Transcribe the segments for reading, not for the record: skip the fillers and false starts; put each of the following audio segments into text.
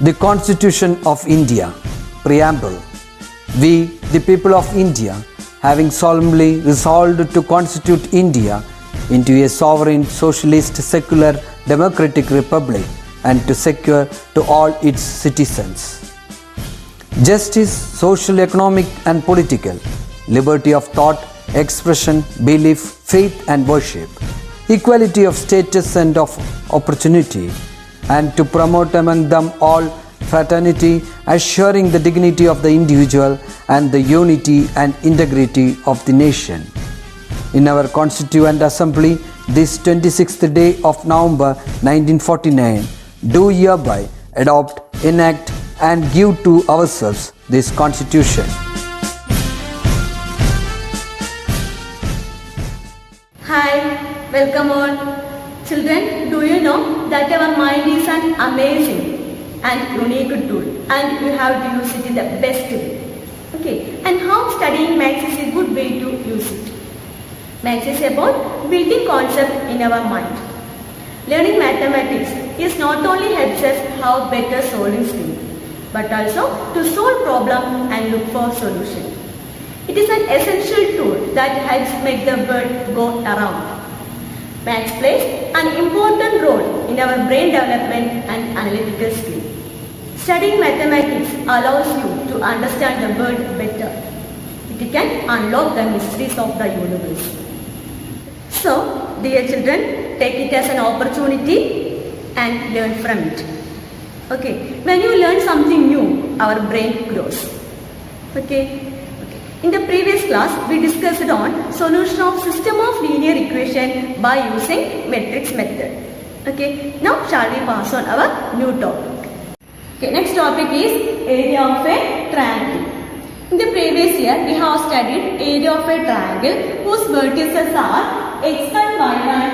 The Constitution of India, Preamble. We, the people of India, having solemnly resolved to constitute India into a sovereign, socialist, secular, democratic republic and to secure to all its citizens justice, social, economic and political, liberty of thought, expression, belief, faith and worship, equality of status and of opportunity, and to promote among them all fraternity, assuring the dignity of the individual and the unity and integrity of the nation. In our Constituent Assembly, this 26th day of November 1949, do hereby adopt, enact and give to ourselves this Constitution. Hi, welcome all. Children, do you know that our mind is an amazing and unique tool and you have to use it in the best way. Okay, and how studying maths is a good way to use it. Maths is about building concepts in our mind. Learning mathematics is not only helps us have better solving skills, but also to solve problems and look for solutions. It is an essential tool that helps make the world go around. Maths plays an important role in our brain development and analytical skill. Studying mathematics allows you to understand the world better. It can unlock the mysteries of the universe. So, dear children, take it as an opportunity and learn from it. Okay, when you learn something new, our brain grows. Okay. In the previous class, we discussed on solution of system of linear equation by using matrix method. Okay, now shall we pass on our new topic. Okay, next topic is area of a triangle. In the previous year, we have studied area of a triangle whose vertices are x1, y1,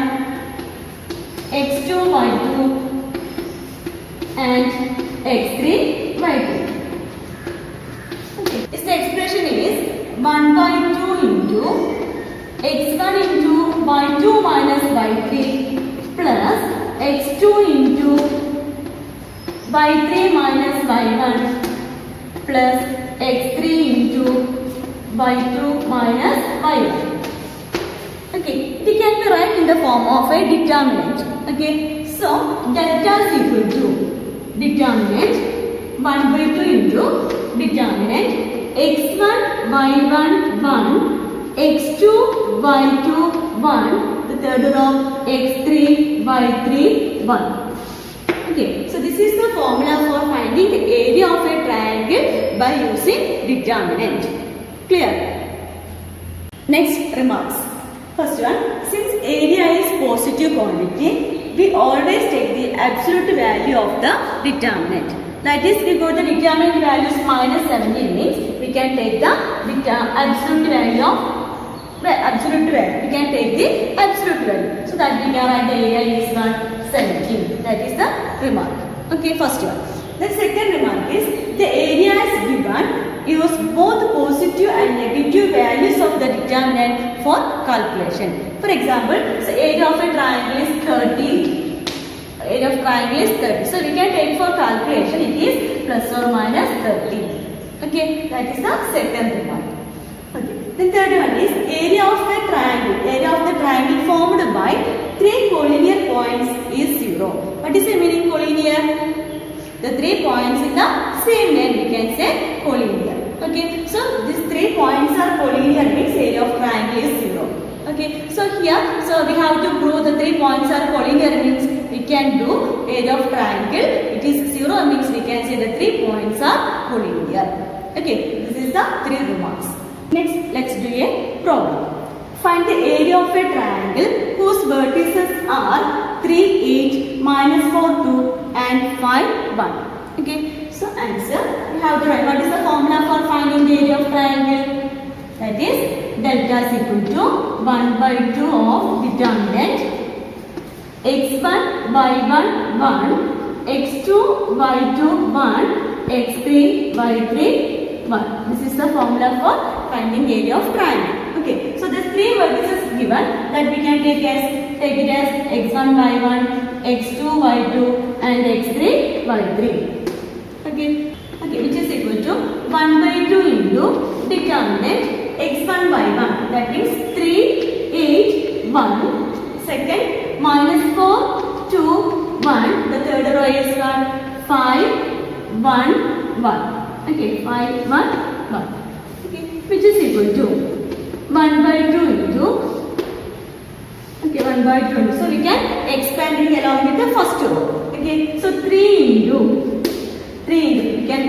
x2, y2 and x3, y3. Its expression is 1 by 2 into x1 into y2 minus y3 plus x2 into y3 minus y1 plus x3 into y2 minus y1. Okay, it can be written in the form of a determinant. Okay, so delta is equal to determinant 1 by 2 into determinant x1, y1, 1, x2, y2, 1, the third row, x3, y3, 1. Okay, so this is the formula for finding the area of a triangle by using determinant. Clear? Next remarks. First one, since area is positive quantity, we always take the absolute value of the determinant. That is, we got the determinant value is minus 17 means we can take the absolute value of absolute value. We can take the absolute value. So that we can write the area is 17. That is the remark. Okay, first one. The second remark is the area is given. Use both positive and negative values of the determinant for calculation. For example, so area of a triangle is 30. Area of triangle is 30. So we can take for calculation it is plus or minus 30. Okay, that is the second remark. Okay. The third one is area of the triangle. Area of the triangle formed by three collinear points is 0. What is the meaning collinear? The 3 points in the same line we can say collinear. Okay, so these 3 points are collinear means area of triangle is 0. Okay, so here, so we have to prove the 3 points are collinear means we can do area of triangle. It is 0 means we can say the 3 points are collinear. Okay, this is the 3 remarks. Next, let's do a problem. Find the area of a triangle whose vertices are 3, 8, minus 4, 2 and 5, 1. Okay, so answer, we have to write what is the formula for finding the area of triangle. That is delta is equal to 1 by 2 of determinant x1, y1, 1, x2, y2, 1, x3, y3, 1. This is the formula for finding area of triangle. Okay, so the 3 vertices given that we can take it as x1, y1, x2, y2 and x3, y3. Okay, which is equal to 1 by 2 into determinant x1 by 1. That means 3, 8, 1. Second, minus 4, 2, 1. The third row is 1, 5, 1, 1. Okay, 5, 1, 1. Okay, which is equal to 1 by 2 into 1 by 2. So we can expand it along with the first row. Okay, so 3 into we can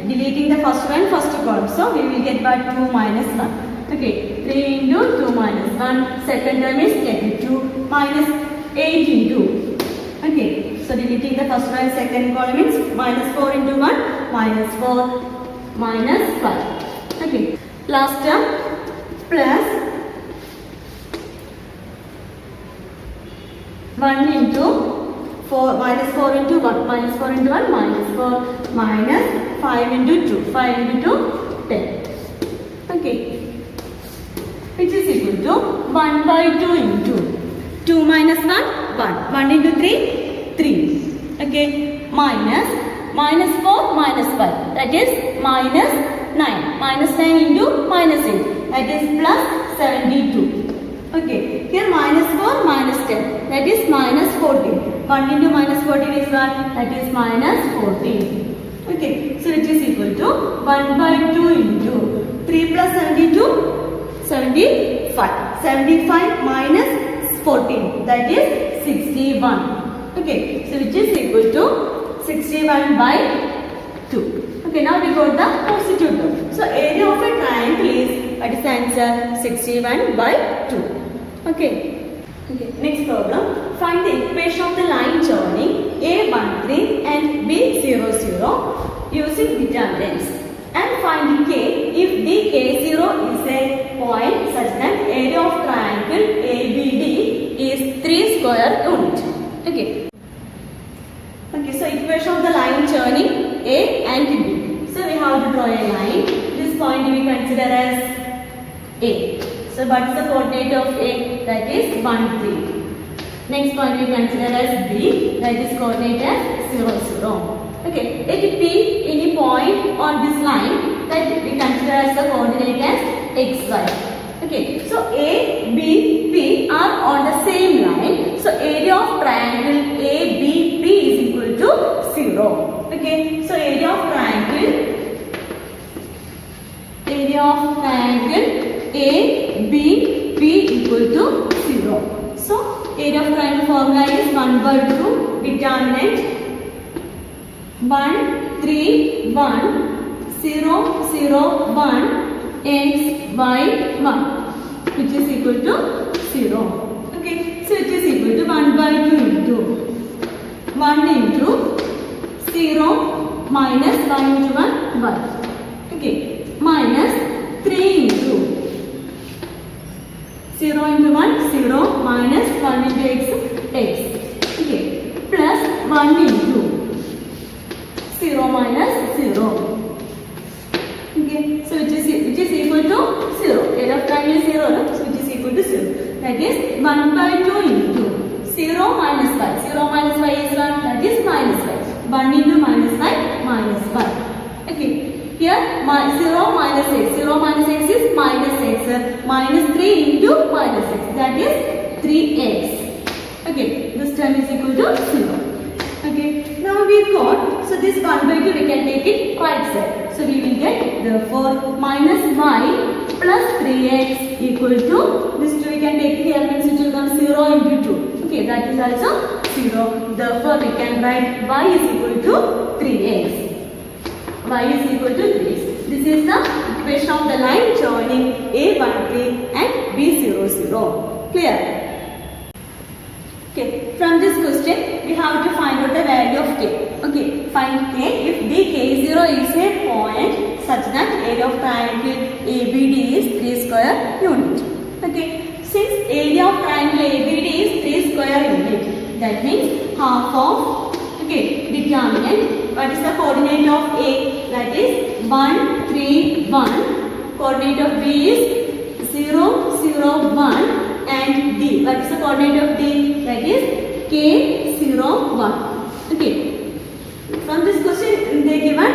deleting the first one, first column. So we will get back 2 minus 1. Okay, 3 into 2 minus 1. Second term is negative 2 minus 8 into. Okay, so deleting the first one, second column is minus 4 into 1, minus 4, minus 5. Okay, last term plus 1 into 4, minus 4 into 1, minus 4 into 1, minus 4, minus 5 into 2, 5 into 2, 10. Okay, which is equal to 1 by 2 into 2 minus 1, 1, 1 into 3, 3. Okay, minus 4, minus 5, that is minus 9, minus 9 into minus 8, that is plus 72. Okay, here minus 4, minus 10, that is minus 14. 1 into minus 14 is 1, that is minus 14. Okay, so it is equal to 1 by 2 into 3 plus 72, 75. 75 minus 14, that is 61. Okay, so which is equal to 61 by 2. Okay, now we got the positive term. So area of a triangle is, what is the answer? 61 by 2. Okay, next problem. Find the equation of the line joining A13 and B00 using determinants. And find K if DK0 is a point such that area of triangle ABD is 3 square unit. Okay, so equation of the line joining A and B. So we have to draw a line. This point we consider as A. So what is the coordinate of A? That is 1, 3. Next point we consider as B. That is coordinate as 0, 0. Okay, let P any point on this line that we consider as the coordinate as x, y. Okay, so A, B, P are on the same line. So area of triangle ABP is equal to 0. Okay, so area of triangle ABP equal to 0. So area of triangle formula is 1 by 2 determinant 1, 3, 1, 0, 0, 1, x, y, 1, which is equal to 0. Okay, so it is equal to 1 by 2 into 1 into 0 minus 1 into 1, 1. Okay, minus 3 into 0 into 1, 0, minus 1 into x, x. Okay, plus 1 into 0 minus 0. Okay, so which is equal to 0. Area of triangle is 0, no? So which is equal to 0. That is 1 by 2 into 0 minus 5. 0 minus 5 is 1, that is minus 5. 1 into minus 5, minus 5. Okay, here 0 minus x. 0 minus x is minus x. Minus 3 into minus x, that is 3x. Okay, this term is equal to 0. Okay, now we got, so this 1 by 2 we can take it right side. So we will get therefore minus y plus 3x equal to, this 2 we can take it here, means it will come 0 into 2. Okay, that is also 0. Therefore we can write y is equal to 3x. Y is equal to 3x. This is the equation of the line joining A13 and B00. Clear? Okay, from this question we have to find out the value of k. Okay, find k if dk0 is a point such that area of triangle ABD is 3 square unit. Okay, since area of triangle ABD is 3 square unit, that means half of, okay, determinant. What is the coordinate of A? That is 1, 3, 1. Coordinate of B is 0, 0, 1 and D. What is the coordinate of D? That is K, 0, 1. Okay. From this question they given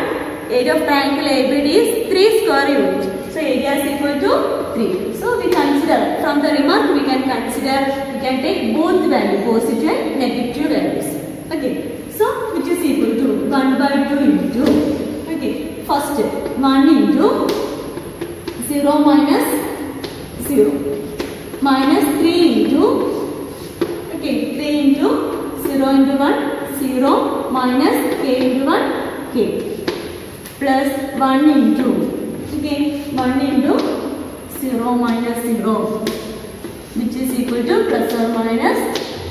area of triangle ABD is 3 square units. So area is equal to 3. So we consider, from the remark we can consider, we can take both value, positive and negative values. Okay, so which is equal to 1 by 2 into, okay, first 1 into 0 minus 0 minus 3 into, okay, 3 into 0 into 1, 0 minus k into 1, k plus 1 into, okay, 1 into 0 minus 0 which is equal to plus or minus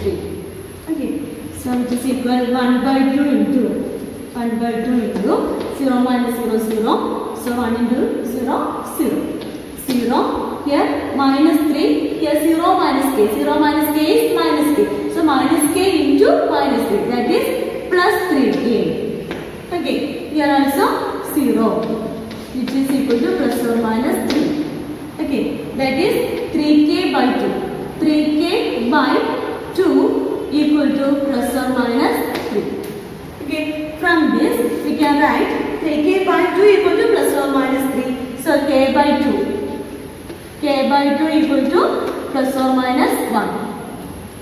3. Okay, so which is equal 1 by 2 into 1 by 2 into 0 minus 0 0. So 1 into 0 0 0 here minus 3 here 0 minus k 0 minus k is minus k. So minus k into minus 3 that is plus 3k. Okay, here also 0 which is equal to plus or minus 3. Okay, that is 3k by 2. 3k by 2 equal to plus or minus 3. Okay, from this we can write 3k by 2 equal to plus or minus 3. So k by 2. K by 2 equal to plus or minus 1.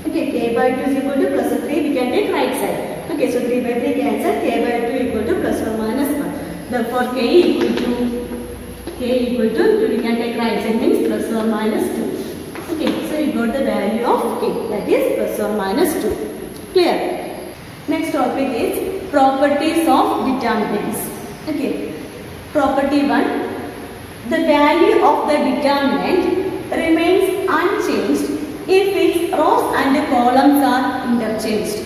Okay, k by 2 is equal to plus or 3. We can take right side. Okay, so 3 by 3 cancel. K by 2 equal to plus or minus 1. Therefore, k equal to we can take right side means plus or minus 2. Okay, so you got the value of k, that is plus or minus 2. Clear? Next topic is properties of determinants. Okay, property 1. The value of the determinant remains unchanged if its rows and columns are interchanged.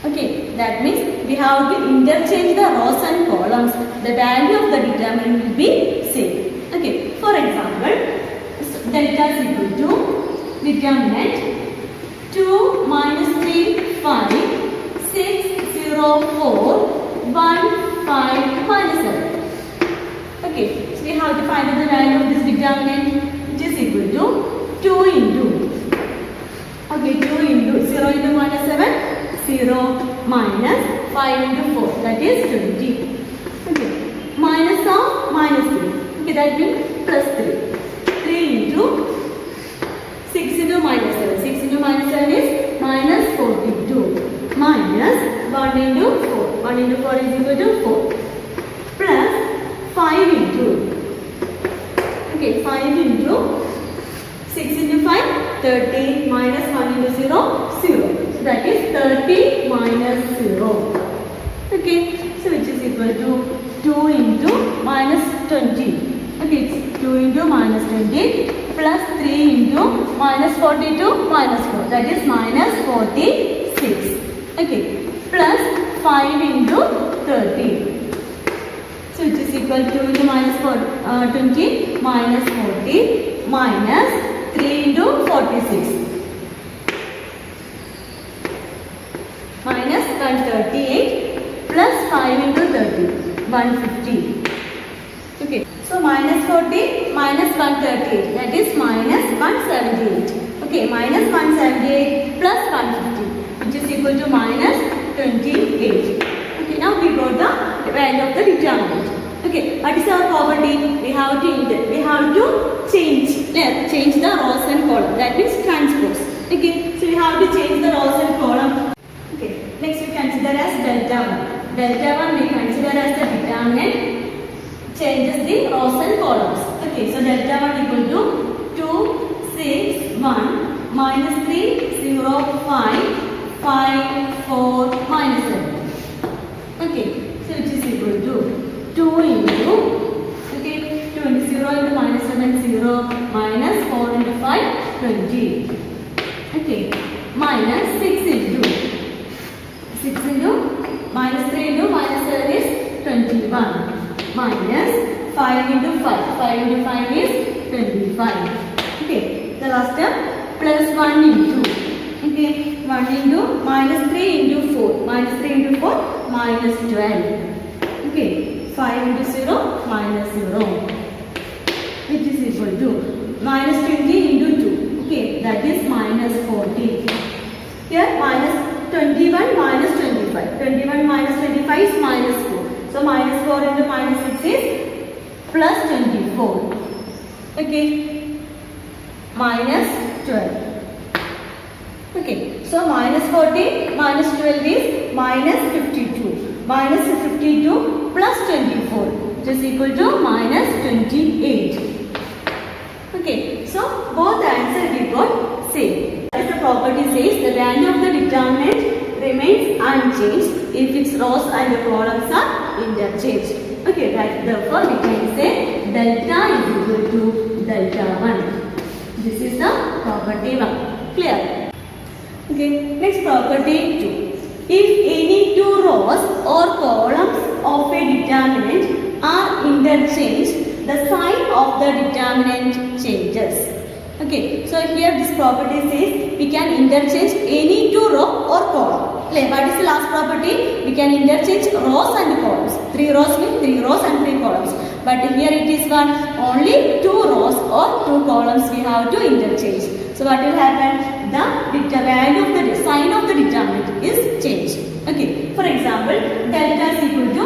Okay, that means we have to interchange the rows and columns. The value of the determinant will be same. Okay, for example, delta is equal to determinant 2 minus 3 5 6 0 4 1 5 minus 7. Okay, so we have to find the value of this determinant, which is equal to 2 into, okay, 2 into 0 into minus 7, 0 minus 5 into 4, that is 20. Okay, minus of minus 3, okay, that means plus 3. 3 into 6 into minus 7, 6 into minus 7 is minus 42, minus 1 into 4, 1 into 4 is equal to 4, plus 5 into, okay, 5 into 6 into 5, 30 minus 1 into 0, 0. So that is 30 minus 0. Okay, so which is equal to 2 into minus 20. Okay, it's 2 into minus 20 plus 3 into minus 42 minus 4. That is minus 46. Okay, plus 5 into 30. So which is equal to 2 into minus 20 minus 40 minus 3 into 46 minus 138 plus 5 into 30 150. Okay, so minus 40 minus 138 that is minus 178. Okay, minus 178 plus 150 which is equal to minus 28. Okay, now we got the value of the determinant. Okay, what is our property? We have to change the rows and columns. That means transpose. Okay, so we have to change the rows and columns. Okay, next we consider as delta 1. Delta 1 we consider as the determinant changes the rows and columns. Okay, so delta 1 equal to 2 6 1 minus 3 0 5 5 4 minus 7. Okay, so which is equal to 2 into, okay, 2 into 0 into minus 7, 0, minus 4 into 5, 20. Okay, minus 6 into minus 3 into minus 7 is 21. Minus 5 into 5, 5 into 5 is 25. Okay, the last term plus 1 into, okay, 1 into minus 3 into 4, minus 3 into 4, minus 12. Okay, 5 into 0, minus 0, which is equal to minus 20 into 2. Okay, that is minus 40. Here minus 21 minus 25. 21 minus 25 is minus 4. So minus 4 into minus 6 is plus 24. Okay. Minus 12. Okay. So minus 14 minus 12 is minus 52. Minus 52 plus 24, which is equal to minus 28. Okay. So both answers we got same. As the property says, the value of the determinant remains unchanged if its rows and the columns are interchanged. Okay, that therefore we can say delta is equal to delta 1. This is the property 1. Clear? Okay, next property 2. If any two rows or columns of a determinant are interchanged, the sign of the determinant changes. Okay, so here this property says we can interchange any two row or column. What is the last property? We can interchange rows and columns. 3 rows means 3 rows and 3 columns. But here it is one only 2 rows or 2 columns we have to interchange. So what will happen? The value of the sign of the determinant is changed. Okay, for example, delta is equal to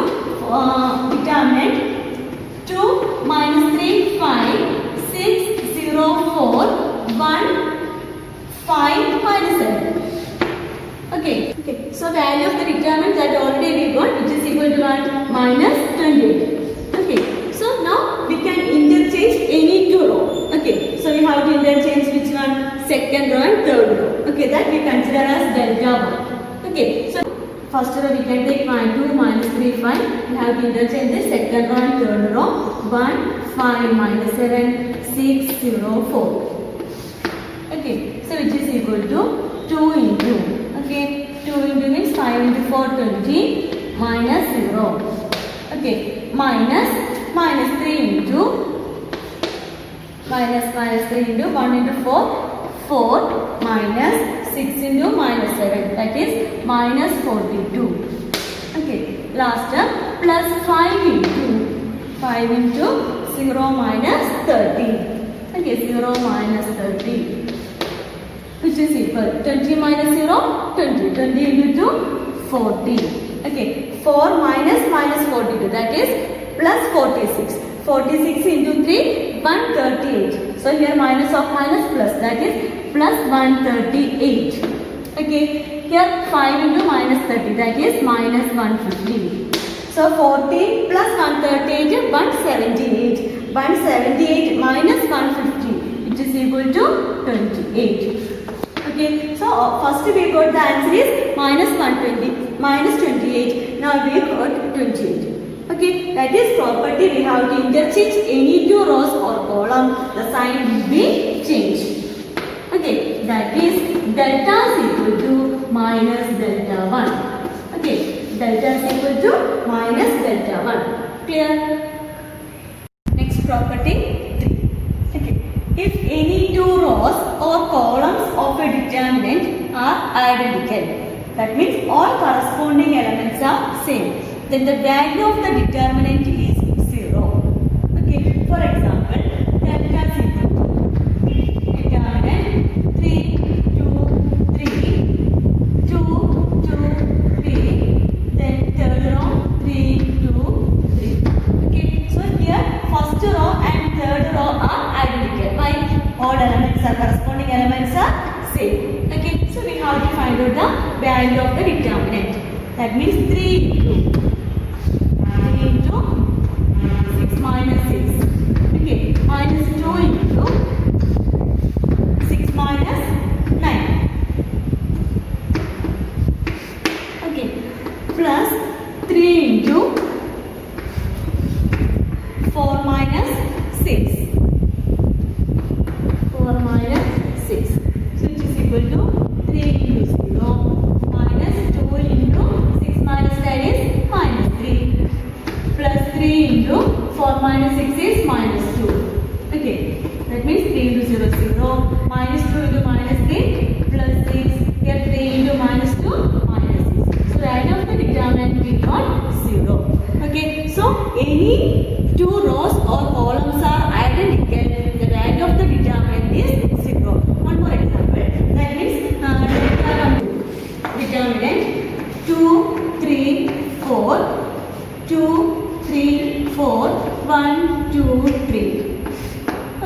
determinant 2 minus 3 5 6 0 4 1 5 minus 7. Okay. So value of the determinant that already we got, which is equal to 1 minus 28. Okay. So now we can interchange any two row. Okay. So we have to interchange which one? Second row and third row. Okay. That we consider as delta 1. Okay. So first row we can take 2 minus 3 5. We have to interchange the second row and third row. 1 5 minus 7 6 0 4. Okay. So which is equal to 2 into. Okay, 2 into means 5 into 4 20 minus 0. Okay, minus 3 into minus 3 into 1 into 4 4 minus 6 into minus 7, that is minus 42. Okay, last term plus 5 into 0 minus 30. Okay, 0 minus 30. Which is equal 20 minus 0 20 20 into 2 40. Okay, 4 minus 42, that is plus 46. 46 into 3 138. So here minus of minus plus, that is plus 138. Okay, here 5 into minus 30, that is minus 150. So 40 plus 138 178. 178 minus 150, which is equal to 28. Okay, so first we got the answer is minus 120, minus 28. Now we got 28. Okay, that is property we have to interchange any two rows or column. The sign will be changed. Okay, that is delta is equal to minus delta 1. Okay, delta is equal to minus delta 1. Clear? Next property 3. Okay, if any two rows or columns of a determinant are identical, that means all corresponding elements are same, then the value of the determinant is 0. Okay, for example, delta is equal to determinant 3 2 3 2 2 3, then third row 3 2 3. Okay, so here first row and third row are identical. Why? All elements are corresponding elements are same. Okay, so we have to find out the value of the determinant. That means 3 into 6 minus 6. Okay, minus 2 into 6 minus 9. Okay, plus 3 into 4 minus 6. 4 minus 6. So it is equal to 3 into 0 minus 2 into 6 minus 10 is minus 3. Plus 3 into 4 minus 6 is minus 2. Okay, that means 3 into 0 0 minus 2 into minus 3 plus 6. Here 3 into minus 2 minus 6. So value of the determinant we got 0. Okay, so any two rows or columns are identical, the value of the determinant is 0. One more example, that means determinant 2 3 4 2, 3, 4, 1, 2, 3.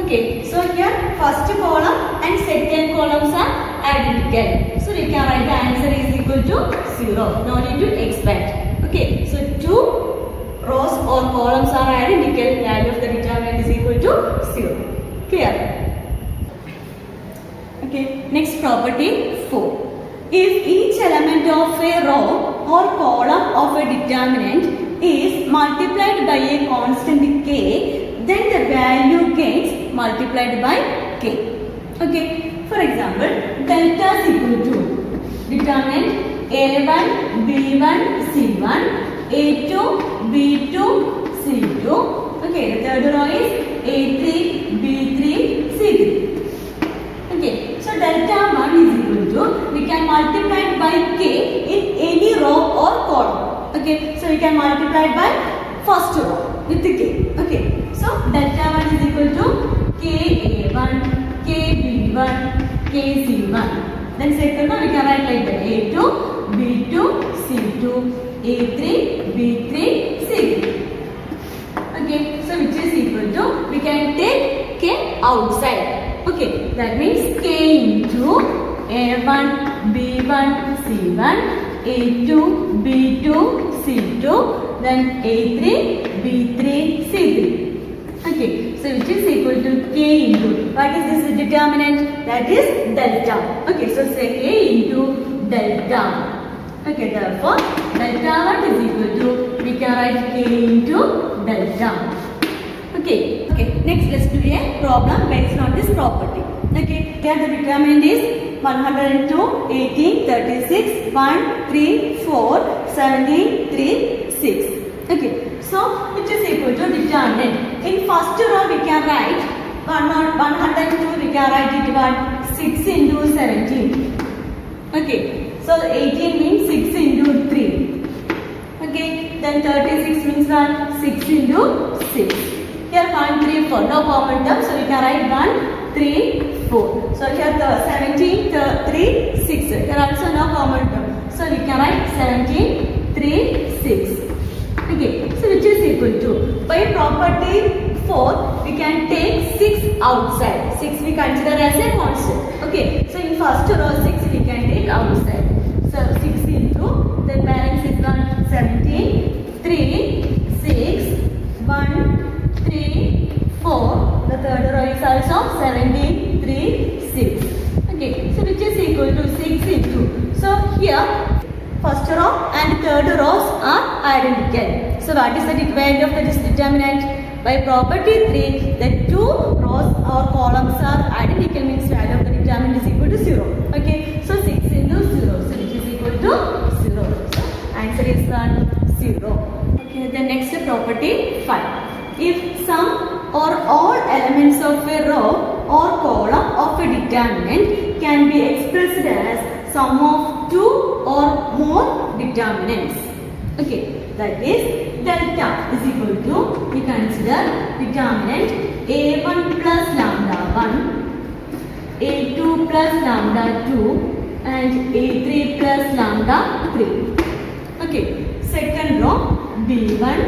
Okay, so here first column and second columns are identical. So we can write the answer is equal to 0. No need to expand. Okay, so 2 rows or columns are identical. Value of the determinant is equal to 0. Clear? Okay, next property 4. If each element of a row or column of a determinant is multiplied by a constant k, then the value gets multiplied by k. Okay, for example, delta is equal to determinant a1, b1, c1, a2, b2, c2. Okay, the third row is a3, b3, c3. Okay, so delta 1 is equal to, we can multiply it by k in any row or column. Okay, so we can multiply it by first row with the k. Okay, so delta 1 is equal to ka1, kb1, kc1. Then second one we can write like that, a2, b2, c2, a3, b3, c3. Okay, so which is equal to, we can take k outside. Okay, that means k into a1, b1, c1, a2, b2, c2, then a3, b3, c3. Okay, so which is equal to k into, what is this determinant? That is delta. Okay, so say k into delta. Okay, therefore delta 1 is equal to, we can write k into delta. Okay, next let's do a problem based on this property. Okay, here the determinant is 102, 18, 36, 1, 3, 4, 17, 3, 6. Okay, so which is equal to determinant. In first row we can write 102, we can write it what? 6 into 17. Okay, so 18 means 6 into 3. Okay, then 36 means what? 6 into 6. Here 1, 3, 4, no common term, so we can write 1, 3, 4. So here the 17, 3, 6. Here also no common term. So we can write 17, 3, 6. Okay, so which is equal to, by property 4, we can take 6 outside. 6 we consider as a constant. Okay, so in first row 6 we can take outside. So 6 into, then balance is 1, 17, 3, 6, 1, 3, 4. The third row is also 17, 3, 6. Okay, so which is equal to 6 into. So here first row and third rows are identical. So what is the value of this determinant? By property 3, the two rows or columns are identical, means value of the determinant is equal to 0. Okay, so 6 into 0, so which is equal to 0. So answer is 0. Okay, the next property 5. If some or all elements of a row or column of a determinant can be expressed as sum of two or more determinants. Okay, that is delta is equal to, we consider determinant a1 plus lambda 1, a2 plus lambda 2 and a3 plus lambda 3. Okay, second row b1,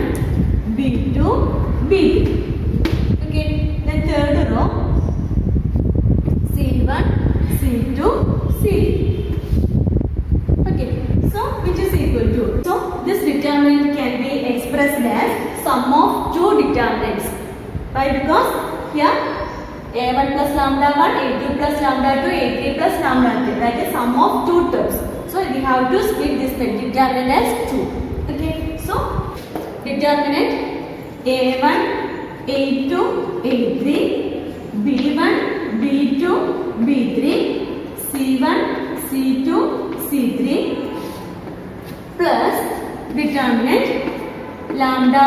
b2, b3. Okay, the third row c1, c2, c3. Okay, so which is equal to, so this determinant can be expressed as sum of two determinants. Why? Because here a1 plus lambda 1, a2 plus lambda 2, a3 plus lambda 3, that is sum of two terms. So we have to split this determinant as 2. Okay, so determinant a1, a2, a3, b1, b2, b3, c1, c2, c3 plus determinant lambda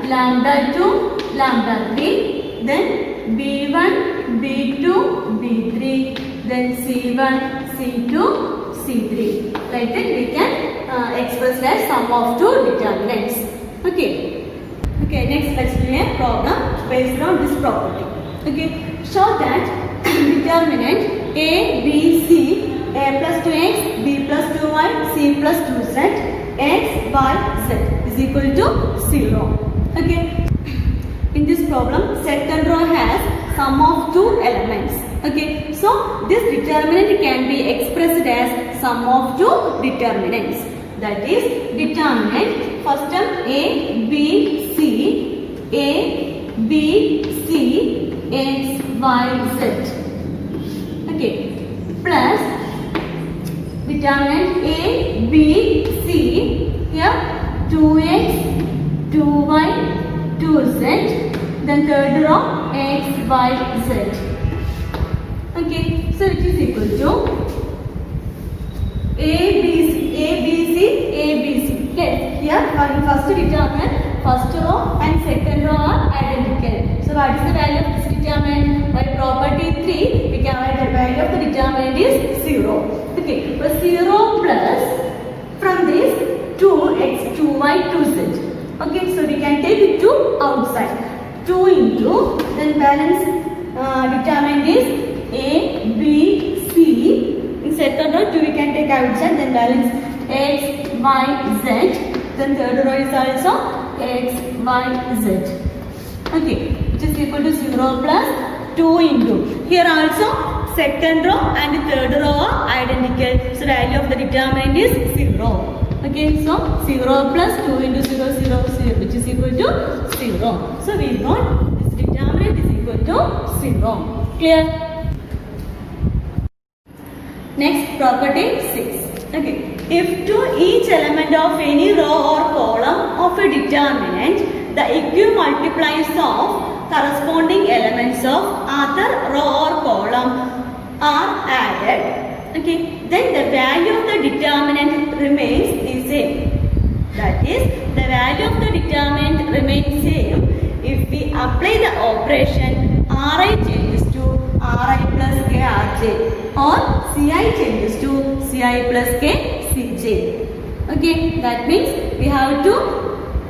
1, lambda 2, lambda 3, then b1, b2, b3, then c1, c2, c3. Like that we can express as sum of two determinants. Okay. Okay, next let's do a problem based on this property. Okay, show that determinant a, b, c a plus 2x, b plus 2y, c plus 2z, x, y, z is equal to 0. Okay. In this problem, second row has sum of two elements. Okay. So this determinant can be expressed as sum of two determinants. That is determinant. First term a, b, c, a, b, c, x, y, z. Okay. Plus determinant a, b, c, here 2x, 2y, 2z, then third row x, y, z. Okay, so it is equal to a, b, c, a, b, c, a, b, c. Okay, here first determinant, first row and second row are identical. So what is the value of this determinant? By property 3, we can write the value of the determinant is 0. Okay, so 0 plus from this 2x, 2y, 2z. Okay, so we can take it to outside. 2 into, then balance determinant is a, b, c. In second row 2 we can take outside, then balance x, y, z. Then third row is also x, y, z. Okay, which is equal to 0 plus 2 into. Here also second row and third row are identical. So value of the determinant is 0. Okay, so 0 plus 2 into 0, 0, 0, which is equal to 0. So we got this determinant is equal to 0. Clear? Next, property 6. Okay, if to each element of any row or column of a determinant, the equimultipliers of corresponding elements of other row or column are added. Okay, then the value of the determinant remains the same. That is, the value of the determinant remains same if we apply the operation Ri changes to Ri plus k Rj or Ci changes to Ci plus k Cj. Okay, that means we have to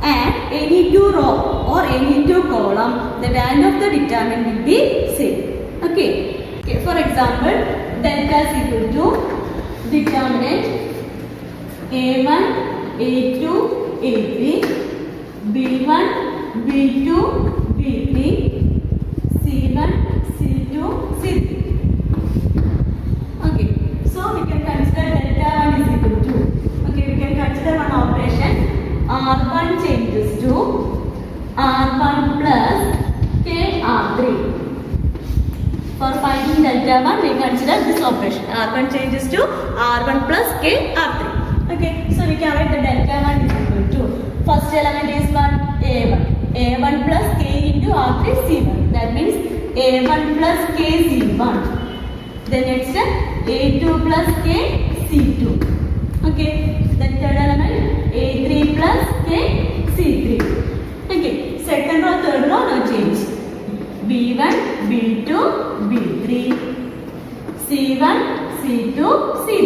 add any two row or any two column. The value of the determinant will be same. Okay. Okay, for example, delta is equal to determinant a1, a2, a3, b1, b2, b3, c1, c2, c3. Okay, so we can consider delta 1 is equal to, okay, we can consider one operation, r1 changes to r1 plus k r3. For finding delta 1, we consider this operation. R1 changes to R1 plus K R3. Okay, so we can write the delta 1 is equal to, first element is what? A1. A1 plus K into R3 C1. That means A1 plus K C1. Then next A2 plus K C2. Okay, then third element A3 plus K C3. Okay, second row, third row, no change. B1, B2, B3, C1, C2, C3.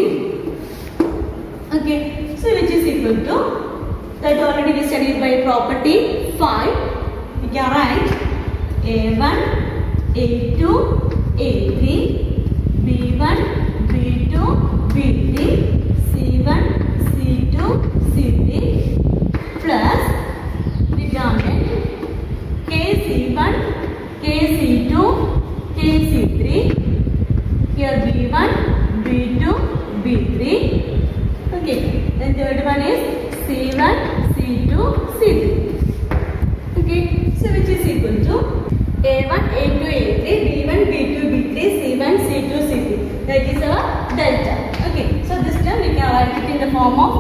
Okay, so which is equal to, that already we studied by property 5. We can write A1, A2, A3, B1, B2, B3, C1, C2, C3 plus determinant KC1, KC2, KC3, here B1, B2, B3. Okay, then third one is C1, C2, C3. Okay, so which is equal to A1, A2, A3, B1, B2, B3, C1, C2, C3. That is our delta. Okay, so this term we can write it in the form of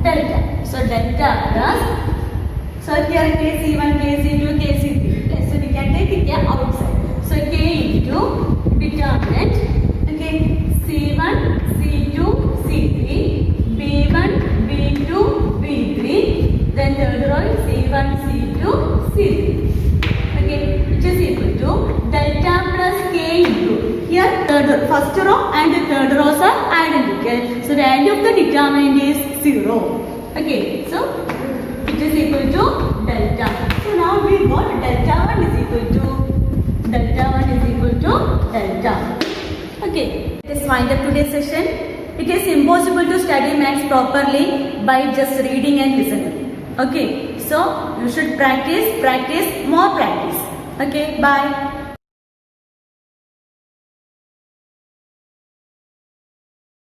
delta. So delta plus, so here KC1, KC2, KC3. So we can take it here outside. So K into determinant, okay, C1, C2, C3, B1, B2, B3, then third row is C1, C2, C3. Okay, which is equal to delta plus K into, here first row and third rows are identical. So value of the determinant is 0. Okay, so it is equal to delta. So now we got delta 1 is equal to delta. Okay. Let's wind up today's session. It is impossible to study maths properly by just reading and listening. Okay, so you should practice, more practice. Okay, bye.